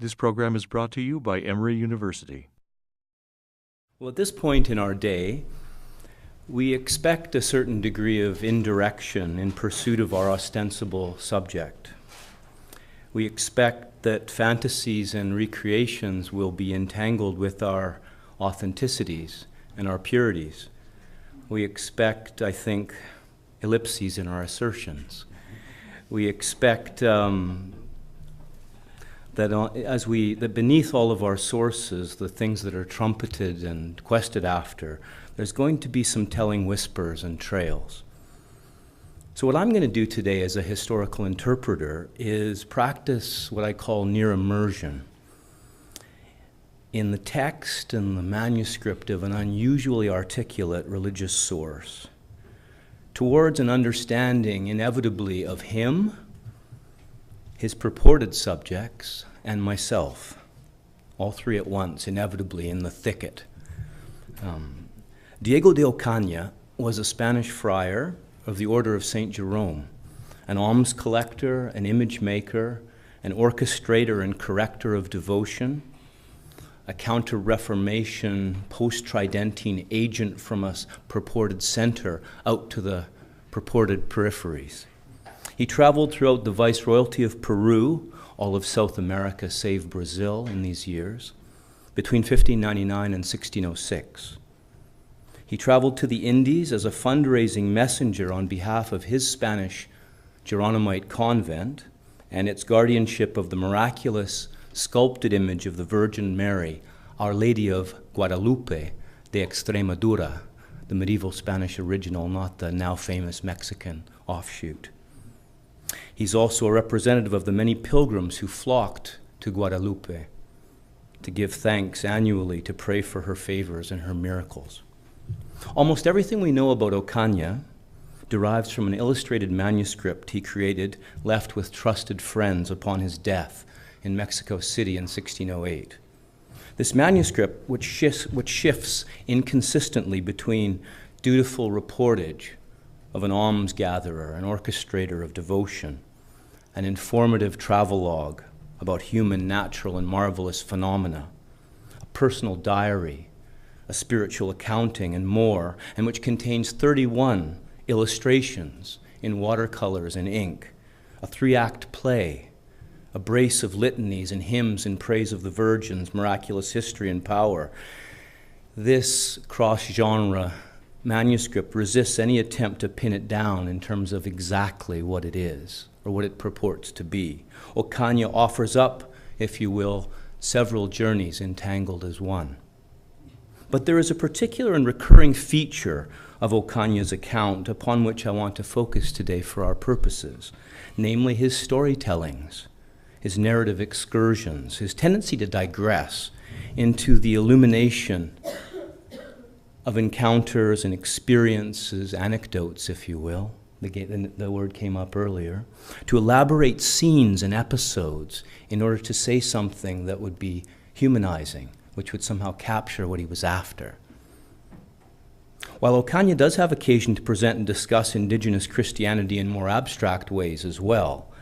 This program is brought to you by Emory University. Well, at this point in our day, we expect a certain degree of indirection in pursuit of our ostensible subject. We expect that fantasies and recreations will be entangled with our authenticities and our purities. We expect, I think, ellipses in our assertions. We expect that beneath all of our sources, the things that are trumpeted and quested after, there's going to be some telling whispers and trails. So what I'm going to do today as a historical interpreter is practice what I call near immersion in the text and the manuscript of an unusually articulate religious source towards an understanding inevitably of him, his purported subjects, and myself, all three at once, inevitably in the thicket. Diego de Ocaña was a Spanish friar of the Order of St. Jerome, an alms collector, an image maker, an orchestrator and corrector of devotion, a counter-Reformation, post-Tridentine agent from a purported center out to the purported peripheries. He traveled throughout the Viceroyalty of Peru, all of South America save Brazil in these years, between 1599 and 1606. He traveled to the Indies as a fundraising messenger on behalf of his Spanish Geronimite convent and its guardianship of the miraculous sculpted image of the Virgin Mary, Our Lady of Guadalupe de Extremadura, the medieval Spanish original, not the now famous Mexican offshoot. He's also a representative of the many pilgrims who flocked to Guadalupe to give thanks annually, to pray for her favors and her miracles. Almost everything we know about Ocaña derives from an illustrated manuscript he created, left with trusted friends upon his death in Mexico City in 1608. This manuscript, which shifts inconsistently between dutiful reportage of an alms gatherer, an orchestrator of devotion, an informative travelogue about human, natural, and marvelous phenomena, a personal diary, a spiritual accounting, and more, and which contains 31 illustrations in watercolors and ink, a 3-act play, a brace of litanies and hymns in praise of the Virgin's miraculous history and power. This cross-genre manuscript resists any attempt to pin it down in terms of exactly what it is or what it purports to be. Ocaña offers up, if you will, several journeys entangled as one. But there is a particular and recurring feature of Ocaña's account upon which I want to focus today for our purposes, namely his storytellings, his narrative excursions, his tendency to digress into the illumination of encounters and experiences, anecdotes, if you will. The word came up earlier. To elaborate scenes and episodes in order to say something that would be humanizing, which would somehow capture what he was after. While Ocaña does have occasion to present and discuss indigenous Christianity in more abstract ways as well,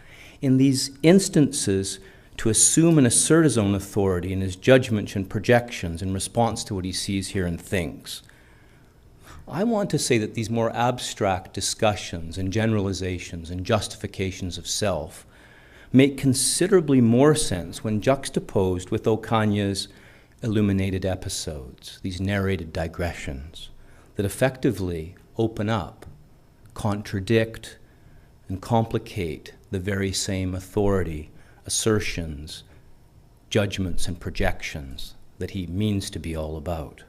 in these instances, to assume and assert his own authority in his judgments and projections in response to what he sees, hears, and thinks. I want to say that these more abstract discussions and generalizations and justifications of self make considerably more sense when juxtaposed with Ocaña's illuminated episodes, these narrated digressions that effectively open up, contradict, and complicate the very same authority, assertions, judgments, and projections that he means to be all about.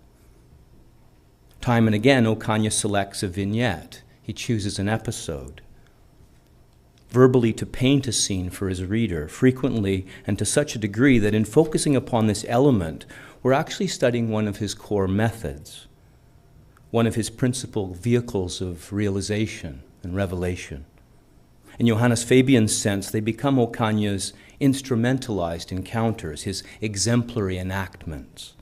Time and again, Ocaña selects a vignette. He chooses an episode, verbally to paint a scene for his reader, frequently and to such a degree that in focusing upon this element, we're actually studying one of his core methods, one of his principal vehicles of realization and revelation. In Johannes Fabian's sense, they become Ocaña's instrumentalized encounters, his exemplary enactments.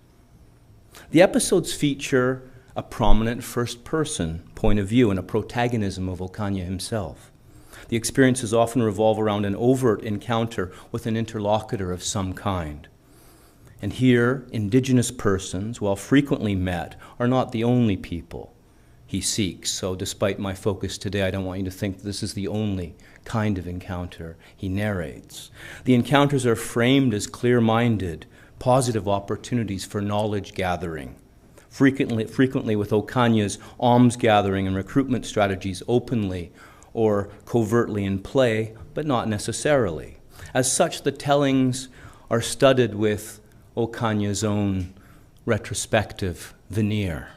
The episodes feature a prominent first-person point of view and a protagonism of Ocaña himself. The experiences often revolve around an overt encounter with an interlocutor of some kind. And here, Indigenous persons, while frequently met, are not the only people he seeks. So despite my focus today, I don't want you to think this is the only kind of encounter he narrates. The encounters are framed as clear-minded, positive opportunities for knowledge gathering, frequently with Okanya's alms gathering and recruitment strategies openly or covertly in play, but not necessarily. As such, the tellings are studded with Okanya's own retrospective veneer,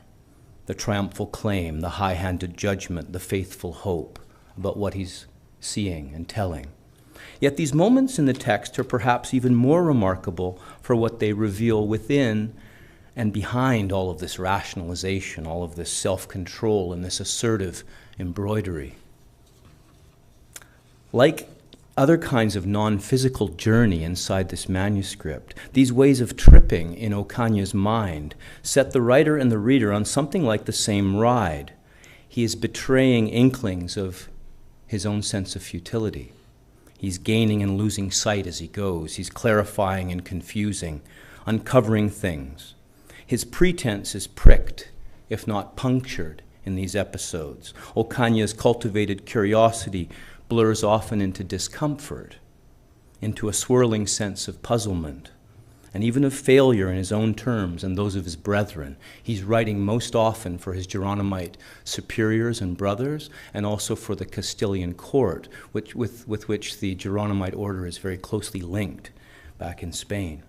the triumphal claim, the high-handed judgment, the faithful hope about what he's seeing and telling. Yet these moments in the text are perhaps even more remarkable for what they reveal within and behind all of this rationalization, all of this self-control and this assertive embroidery. Like other kinds of non-physical journey inside this manuscript, these ways of tripping in Okanya's mind set the writer and the reader on something like the same ride. He is betraying inklings of his own sense of futility. He's gaining and losing sight as he goes. He's clarifying and confusing, uncovering things. His pretense is pricked, if not punctured, in these episodes. Okanya's cultivated curiosity blurs often into discomfort, into a swirling sense of puzzlement, and even of failure in his own terms and those of his brethren. He's writing most often for his Geronimite superiors and brothers, and also for the Castilian court, with which the Geronimite order is very closely linked back in Spain.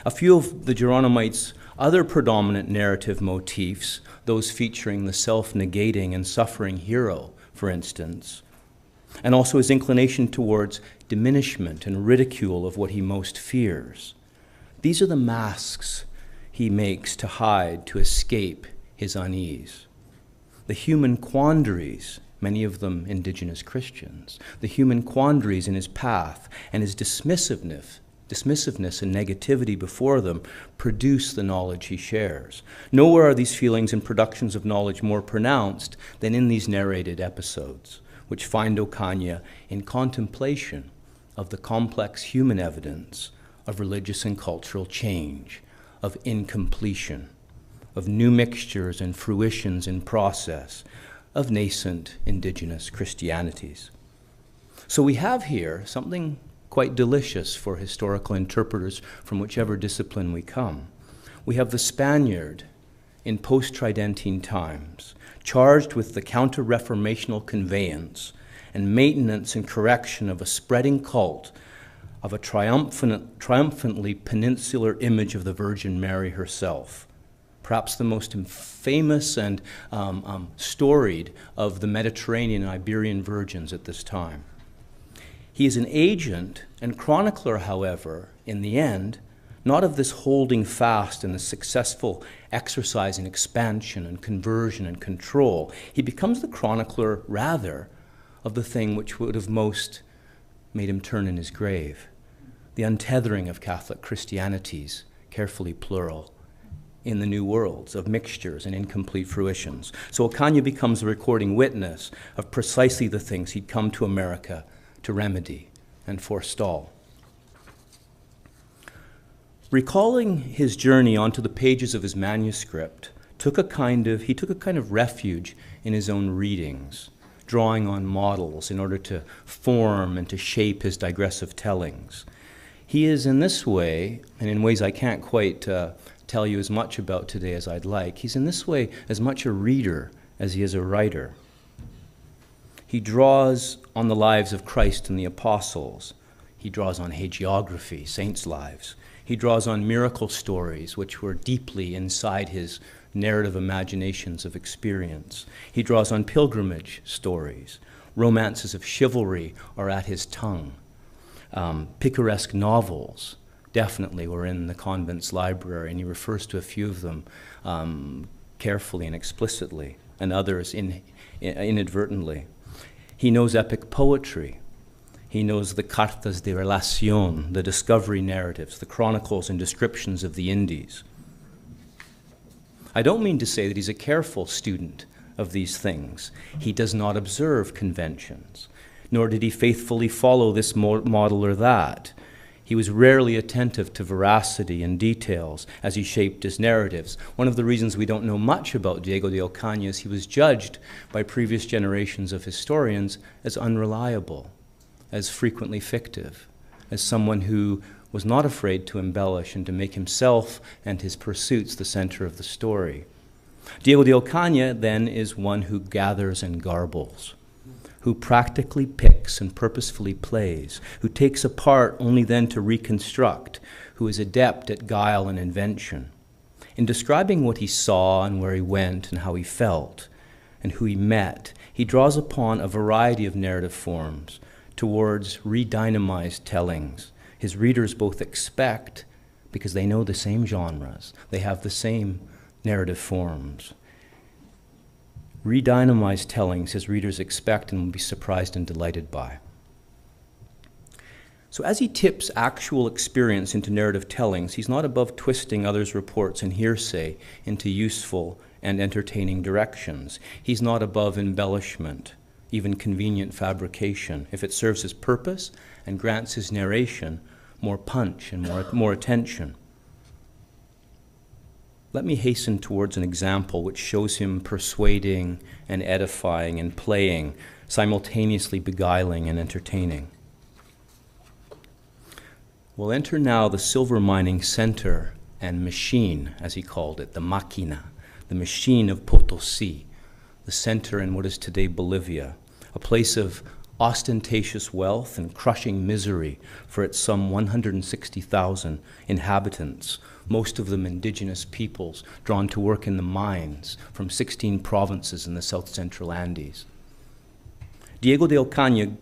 A few of the Geronimites' other predominant narrative motifs, those featuring the self-negating and suffering hero, for instance, and also his inclination towards diminishment and ridicule of what he most fears. These are the masks he makes to hide, to escape his unease. The human quandaries, many of them Indigenous Christians, the human quandaries in his path and his dismissiveness and negativity before them produce the knowledge he shares. Nowhere are these feelings and productions of knowledge more pronounced than in these narrated episodes, which find Okanya in contemplation of the complex human evidence of religious and cultural change, of incompletion, of new mixtures and fruitions in process, of nascent Indigenous Christianities. So we have here something quite delicious for historical interpreters from whichever discipline we come. We have the Spaniard in post-Tridentine times, charged with the counter-reformational conveyance and maintenance and correction of a spreading cult of a triumphantly peninsular image of the Virgin Mary herself, perhaps the most famous and storied of the Mediterranean and Iberian virgins at this time. He is an agent and chronicler, however, in the end, not of this holding fast and the successful exercise and expansion and conversion and control. He becomes the chronicler, rather, of the thing which would have most made him turn in his grave, the untethering of Catholic Christianities, carefully plural, in the new worlds of mixtures and incomplete fruitions. So Okanya becomes the recording witness of precisely the things he'd come to America to remedy and forestall. Recalling his journey onto the pages of his manuscript he took a kind of refuge in his own readings, drawing on models in order to form and to shape his digressive tellings. He is in this way, and in ways I can't quite tell you as much about today as I'd like, he's in this way as much a reader as he is a writer. He draws on the lives of Christ and the apostles. He draws on hagiography, saints' lives. He draws on miracle stories, which were deeply inside his narrative imaginations of experience. He draws on pilgrimage stories. Romances of chivalry are at his tongue. Picaresque novels definitely were in the convent's library, and he refers to a few of them carefully and explicitly, and others inadvertently. He knows epic poetry. He knows the cartas de relación, the discovery narratives, the chronicles and descriptions of the Indies. I don't mean to say that he's a careful student of these things. He does not observe conventions. nor did he faithfully follow this model or that. He was rarely attentive to veracity and details as he shaped his narratives. One of the reasons we don't know much about Diego de Ocaña is he was judged by previous generations of historians as unreliable, as frequently fictive, as someone who was not afraid to embellish and to make himself and his pursuits the center of the story. Diego de Ocaña, then, is one who gathers and garbles, who practically picks and purposefully plays, who takes apart only then to reconstruct, who is adept at guile and invention. In describing what he saw and where he went and how he felt and who he met, he draws upon a variety of narrative forms towards redynamized tellings. His readers both expect, because they know the same genres, they have the same narrative forms. Redynamized tellings his readers expect and will be surprised and delighted by. So as he tips actual experience into narrative tellings, he's not above twisting others' reports and hearsay into useful and entertaining directions. He's not above embellishment, even convenient fabrication, if it serves his purpose and grants his narration more punch and more attention. Let me hasten towards an example which shows him persuading and edifying and playing, simultaneously beguiling and entertaining. We'll enter now the silver mining center and machine, as he called it, the máquina, the machine of Potosí, the center in what is today Bolivia, a place of ostentatious wealth and crushing misery for its some 160,000 inhabitants, most of them indigenous peoples drawn to work in the mines from 16 provinces in the south-central Andes. Diego de Ocaña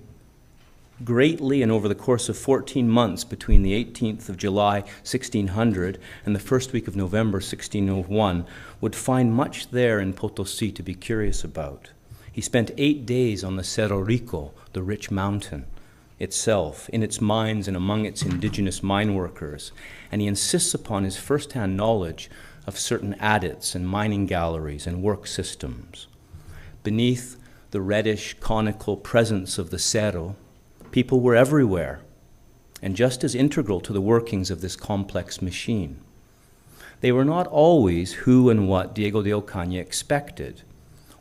greatly and over the course of 14 months between the 18th of July 1600 and the first week of November 1601 would find much there in Potosí to be curious about. He spent 8 days on the Cerro Rico, the rich mountain itself, in its mines and among its indigenous mine workers, and he insists upon his first-hand knowledge of certain adits and mining galleries and work systems. Beneath the reddish conical presence of the cerro, people were everywhere, and just as integral to the workings of this complex machine. They were not always who and what Diego de Ocaña expected.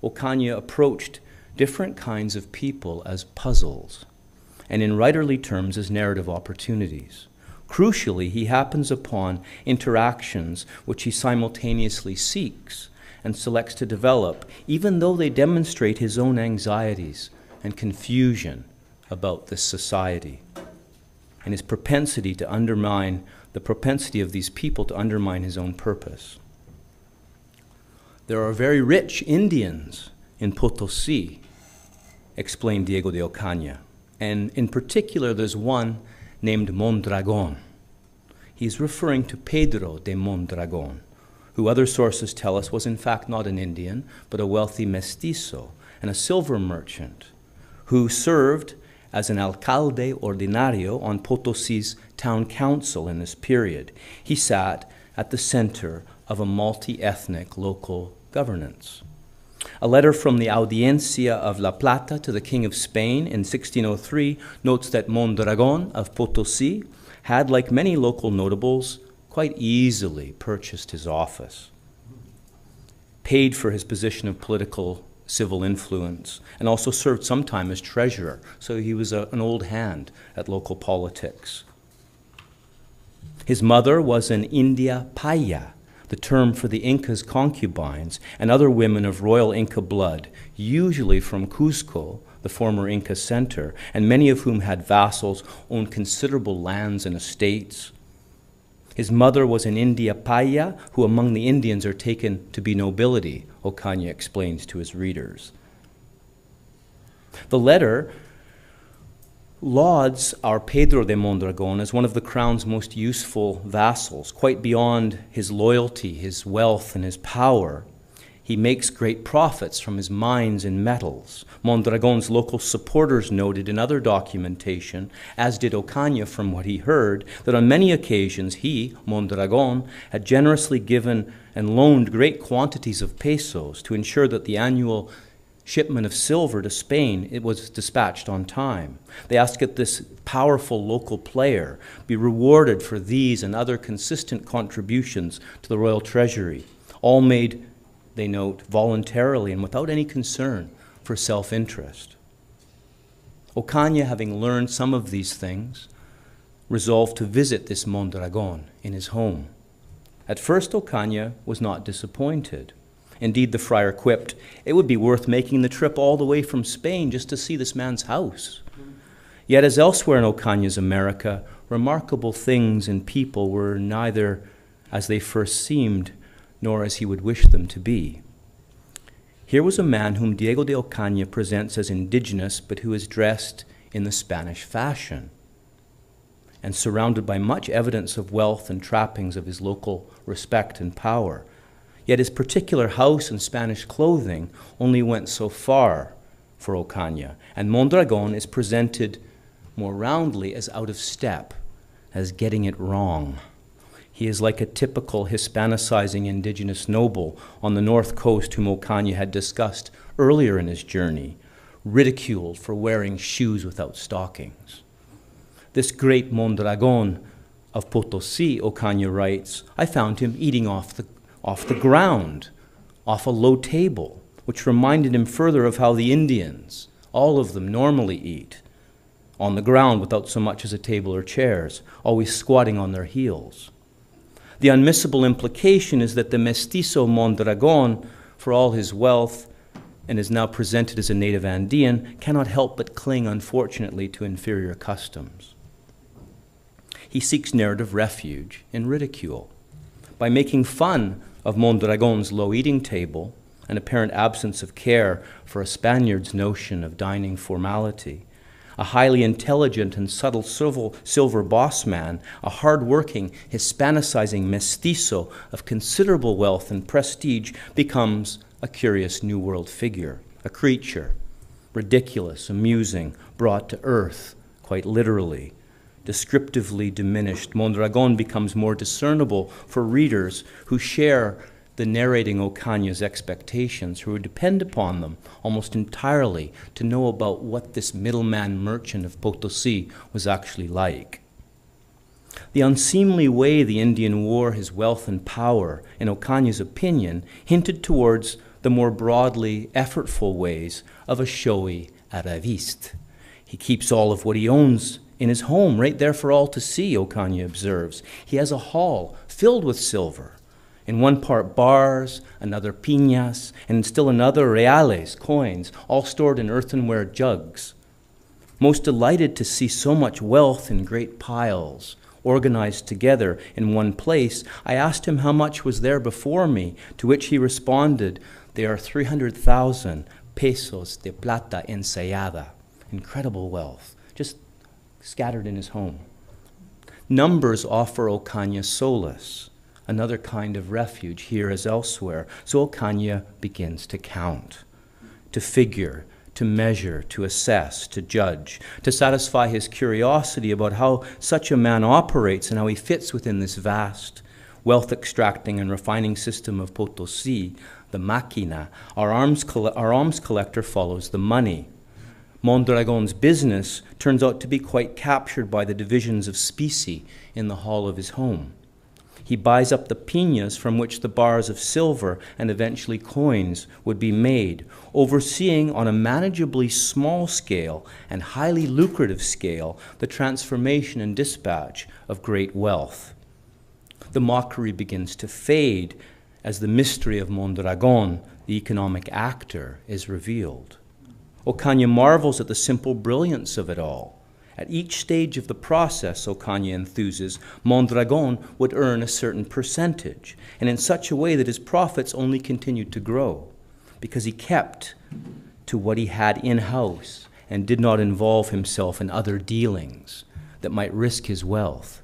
Ocaña approached different kinds of people as puzzles, and in writerly terms as narrative opportunities. Crucially, he happens upon interactions which he simultaneously seeks and selects to develop, even though they demonstrate his own anxieties and confusion about this society, and his propensity to undermine, the propensity of these people to undermine his own purpose. There are very rich Indians in Potosí, explained Diego de Ocaña, and in particular there's one named Mondragón. He's referring to Pedro de Mondragón, who other sources tell us was in fact not an Indian, but a wealthy mestizo and a silver merchant who served as an alcalde ordinario on Potosí's town council in this period. He sat at the center of a multi-ethnic local governance. A letter from the Audiencia of La Plata to the King of Spain in 1603 notes that Mondragón of Potosí had, like many local notables, quite easily purchased his office, paid for his position of political civil influence, and also served some time as treasurer, so he was an old hand at local politics. His mother was an India Paya, the term for the Inca's concubines and other women of royal Inca blood, usually from Cuzco, the former Inca center, and many of whom had vassals, owned considerable lands and estates. His mother was an India Paya, who among the Indians are taken to be nobility, Ocaña explains to his readers. The letter lauds our Pedro de Mondragón as one of the crown's most useful vassals. Quite beyond his loyalty, his wealth, and his power, he makes great profits from his mines and metals. Mondragón's local supporters noted in other documentation, as did Ocaña from what he heard, that on many occasions he, Mondragón, had generously given and loaned great quantities of pesos to ensure that the annual shipment of silver to Spain, it was dispatched on time. They asked that this powerful local player be rewarded for these and other consistent contributions to the royal treasury, all made, they note, voluntarily and without any concern for self-interest. Ocaña, having learned some of these things, resolved to visit this Mondragón in his home. At first, Ocaña was not disappointed. Indeed, the friar quipped, it would be worth making the trip all the way from Spain just to see this man's house. Yet, as elsewhere in Ocaña's America, remarkable things and people were neither as they first seemed, nor as he would wish them to be. Here was a man whom Diego de Ocaña presents as indigenous, but who is dressed in the Spanish fashion, and surrounded by much evidence of wealth and trappings of his local respect and power. Yet his particular house and Spanish clothing only went so far for Ocaña, and Mondragón is presented more roundly as out of step, as getting it wrong. He is like a typical Hispanicizing indigenous noble on the north coast whom Ocaña had discussed earlier in his journey, ridiculed for wearing shoes without stockings. This great Mondragón of Potosí, Ocaña writes, I found him eating off the ground, off a low table, which reminded him further of how the Indians, all of them, normally eat, on the ground without so much as a table or chairs, always squatting on their heels. The unmissable implication is that the mestizo Mondragón, for all his wealth, and is now presented as a native Andean, cannot help but cling, unfortunately, to inferior customs. He seeks narrative refuge in ridicule. By making fun of Mondragón's low eating table, an apparent absence of care for a Spaniard's notion of dining formality, a highly intelligent and subtle silver boss man, a hard-working, Hispanicizing mestizo of considerable wealth and prestige, becomes a curious New World figure, a creature, ridiculous, amusing, brought to earth, quite literally. Descriptively diminished, Mondragón becomes more discernible for readers who share the narrating Ocaña's expectations, who depend upon them almost entirely to know about what this middleman merchant of Potosí was actually like. The unseemly way the Indian wore his wealth and power, in Ocaña's opinion, hinted towards the more broadly effortful ways of a showy arriviste. He keeps all of what he owns in his home, right there for all to see, Ocaña observes. He has a hall filled with silver. In one part bars, another piñas, and still another reales, coins, all stored in earthenware jugs. Most delighted to see so much wealth in great piles, organized together in one place, I asked him how much was there before me, to which he responded, there are 300,000 pesos de plata ensayada. Incredible wealth, just scattered in his home. Numbers offer Ocaña solace, another kind of refuge here as elsewhere. So Ocaña begins to count, to figure, to measure, to assess, to judge, to satisfy his curiosity about how such a man operates and how he fits within this vast wealth extracting and refining system of Potosí, the máquina. Our alms collector follows the money. Mondragón's business turns out to be quite captured by the divisions of specie in the hall of his home. He buys up the piñas from which the bars of silver and eventually coins would be made, overseeing on a manageably small scale and highly lucrative scale the transformation and dispatch of great wealth. The mockery begins to fade as the mystery of Mondragón, the economic actor, is revealed. Ocaña marvels at the simple brilliance of it all. At each stage of the process, Ocaña enthuses, Mondragón would earn a certain percentage, and in such a way that his profits only continued to grow, because he kept to what he had in-house and did not involve himself in other dealings that might risk his wealth.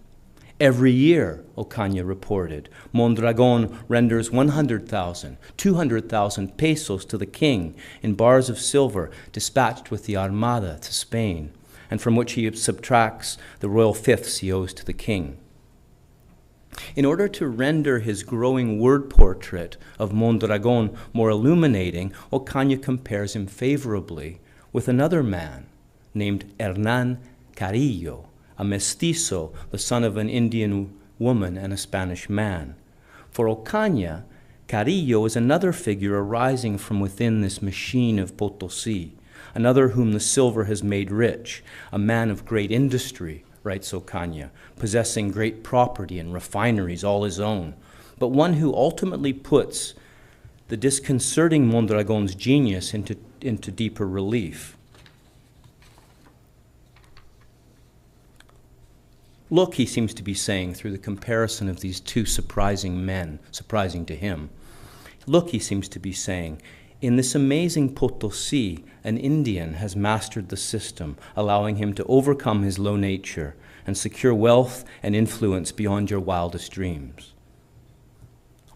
Every year, Ocaña reported, Mondragón renders 100,000, 200,000 pesos to the king in bars of silver dispatched with the Armada to Spain, and from which he subtracts the royal fifths he owes to the king. In order to render his growing word portrait of Mondragon more illuminating, Ocaña compares him favorably with another man named Hernán Carrillo, a mestizo, the son of an Indian woman and a Spanish man. For Ocaña, Carrillo is another figure arising from within this machine of Potosí, another whom the silver has made rich, a man of great industry, writes Ocaña, possessing great property and refineries all his own, but one who ultimately puts the disconcerting Mondragon's genius into deeper relief. Look, he seems to be saying through the comparison of these two surprising men, surprising to him. Look, he seems to be saying, in this amazing Potosí, an Indian has mastered the system, allowing him to overcome his low nature and secure wealth and influence beyond your wildest dreams.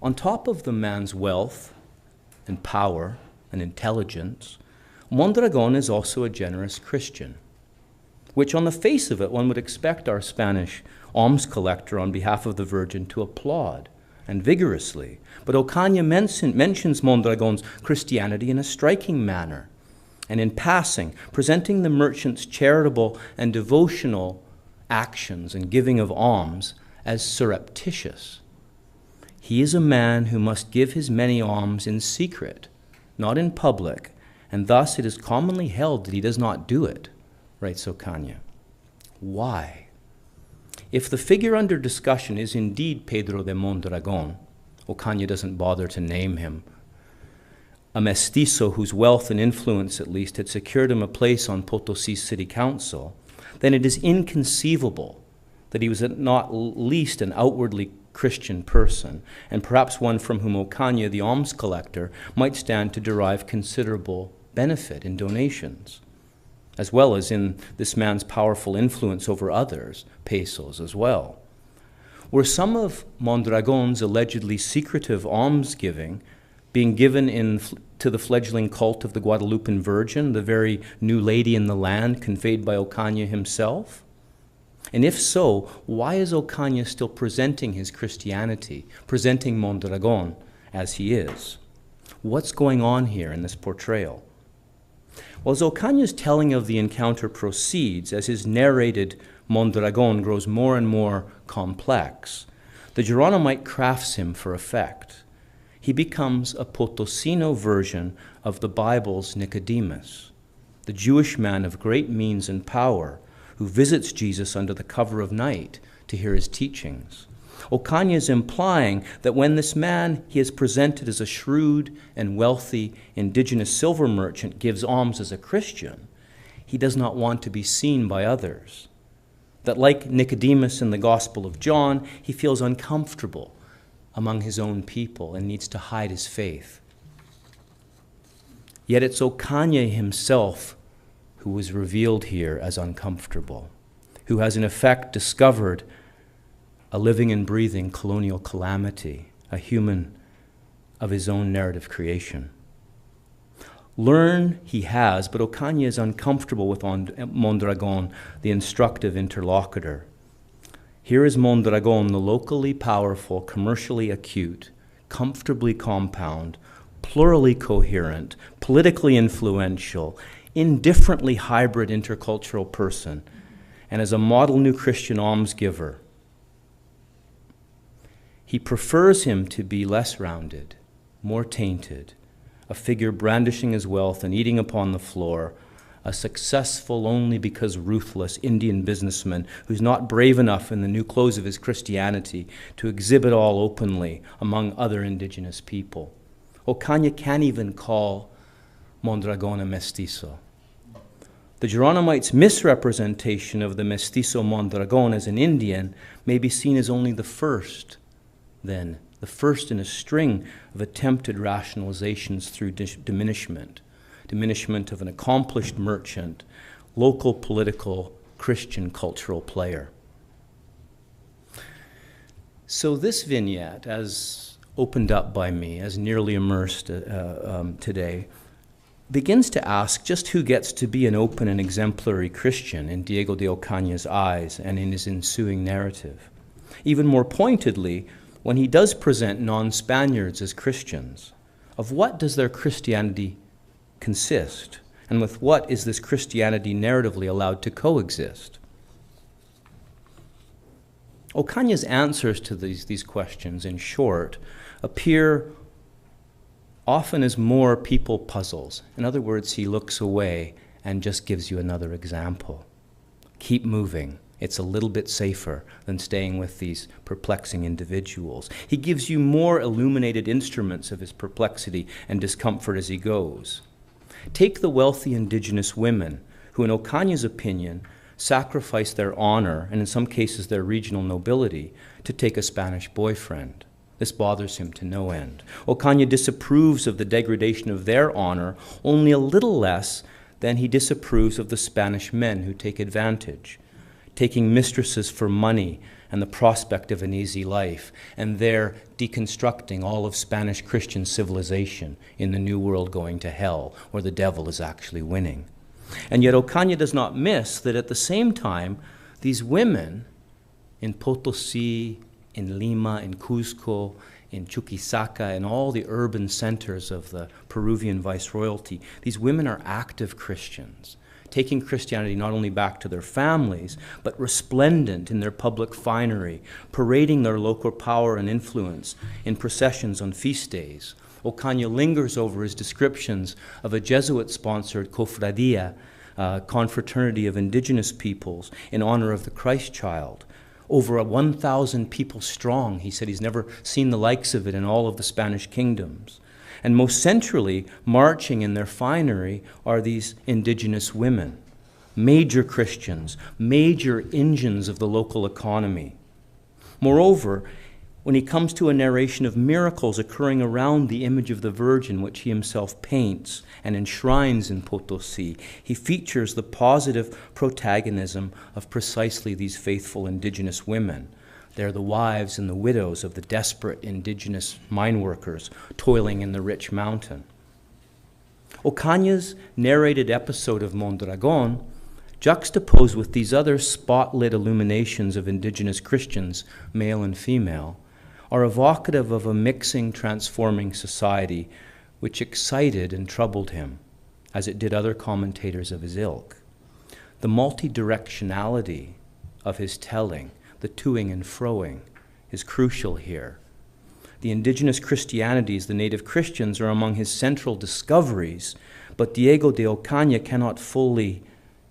On top of the man's wealth and power and intelligence, Mondragon is also a generous Christian, which on the face of it one would expect our Spanish alms collector on behalf of the Virgin to applaud, and vigorously. But Ocaña mentions Mondragon's Christianity in a striking manner, and in passing, presenting the merchant's charitable and devotional actions and giving of alms as surreptitious. He is a man who must give his many alms in secret, not in public, and thus it is commonly held that he does not do it, writes Ocaña. Why? If the figure under discussion is indeed Pedro de Mondragon, Ocaña doesn't bother to name him, a mestizo whose wealth and influence at least had secured him a place on Potosí's city council, then it is inconceivable that he was at not least an outwardly Christian person, and perhaps one from whom Ocaña, the alms collector, might stand to derive considerable benefit in donations, as well as in this man's powerful influence over others, pesos as well. Were some of Mondragon's allegedly secretive almsgiving being given to the fledgling cult of the Guadalupan Virgin, the very new lady in the land conveyed by Ocaña himself? And if so, why is Ocaña still presenting his Christianity, presenting Mondragon as he is? What's going on here in this portrayal? Well, as Ocaña's telling of the encounter proceeds, as his narrated Mondragon grows more and more complex, the Geronimite crafts him for effect. He becomes a Potosino version of the Bible's Nicodemus, the Jewish man of great means and power who visits Jesus under the cover of night to hear his teachings. Ocaña is implying that when this man he is presented as a shrewd and wealthy indigenous silver merchant gives alms as a Christian, he does not want to be seen by others. That like Nicodemus in the Gospel of John, he feels uncomfortable among his own people and needs to hide his faith. Yet it's Ocaña himself who was revealed here as uncomfortable, who has in effect discovered a living and breathing colonial calamity, a human of his own narrative creation. Learn he has, but Ocaña is uncomfortable with Mondragon, the instructive interlocutor. Here is Mondragon, the locally powerful, commercially acute, comfortably compound, plurally coherent, politically influential, indifferently hybrid intercultural person, and as a model new Christian almsgiver. He prefers him to be less rounded, more tainted, a figure brandishing his wealth and eating upon the floor, a successful only because ruthless Indian businessman who's not brave enough in the new clothes of his Christianity to exhibit all openly among other indigenous people. Ocaña can't even call Mondragon a mestizo. The Geronimites' misrepresentation of the mestizo Mondragon as an Indian may be seen as only the first in a string of attempted rationalizations through diminishment of an accomplished merchant, local political Christian cultural player. So this vignette, as opened up by me, as nearly immersed today, begins to ask just who gets to be an open and exemplary Christian in Diego de Ocaña's eyes and in his ensuing narrative. Even more pointedly, when he does present non-Spaniards as Christians, of what does their Christianity consist? And with what is this Christianity narratively allowed to coexist? Ocaña's answers to these questions, in short, appear often as more people puzzles. In other words, he looks away and just gives you another example. Keep moving. It's a little bit safer than staying with these perplexing individuals. He gives you more illuminated instruments of his perplexity and discomfort as he goes. Take the wealthy indigenous women who, in Ocaña's opinion, sacrifice their honor, and in some cases their regional nobility, to take a Spanish boyfriend. This bothers him to no end. Ocaña disapproves of the degradation of their honor only a little less than he disapproves of the Spanish men who take advantage, taking mistresses for money and the prospect of an easy life, and there deconstructing all of Spanish Christian civilization in the New World going to hell, where the devil is actually winning. And yet Ocaña does not miss that at the same time, these women in Potosí, in Lima, in Cuzco, in Chuquisaca, and all the urban centers of the Peruvian viceroyalty, these women are active Christians, taking Christianity not only back to their families, but resplendent in their public finery, parading their local power and influence in processions on feast days. Ocaña lingers over his descriptions of a Jesuit-sponsored cofradia, confraternity of indigenous peoples in honor of the Christ child. Over 1,000 people strong. He said he's never seen the likes of it in all of the Spanish kingdoms. And most centrally, marching in their finery are these indigenous women, major Christians, major engines of the local economy. Moreover, when he comes to a narration of miracles occurring around the image of the Virgin, which he himself paints and enshrines in Potosí, he features the positive protagonism of precisely these faithful indigenous women. They're the wives and the widows of the desperate indigenous mine workers toiling in the rich mountain. Ocaña's narrated episode of Mondragón, juxtaposed with these other spotlit illuminations of indigenous Christians, male and female, are evocative of a mixing, transforming society which excited and troubled him, as it did other commentators of his ilk. The multi-directionality of his telling, the toing and froing, is crucial here. The indigenous Christianities, the native Christians, are among his central discoveries, but Diego de Ocaña cannot fully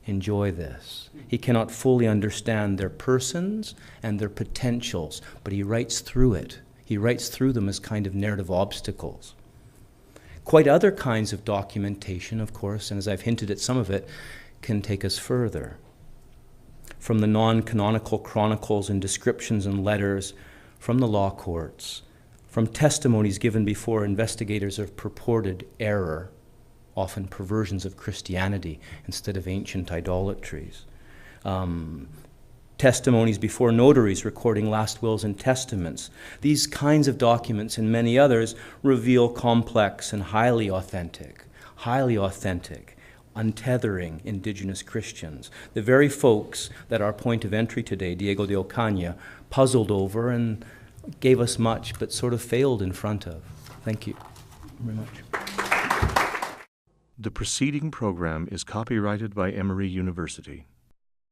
enjoy this. He cannot fully understand their persons and their potentials, but he writes through it. He writes through them as kind of narrative obstacles. Quite other kinds of documentation, of course, and as I've hinted at some of it, can take us further. From the non-canonical chronicles and descriptions and letters from the law courts, from testimonies given before investigators of purported error, often perversions of Christianity instead of ancient idolatries. Testimonies before notaries recording last wills and testaments. These kinds of documents and many others reveal complex and highly authentic, untethering indigenous Christians. The very folks that our point of entry today, Diego de Ocaña, puzzled over and gave us much, but sort of failed in front of. Thank you very much. The preceding program is copyrighted by Emory University.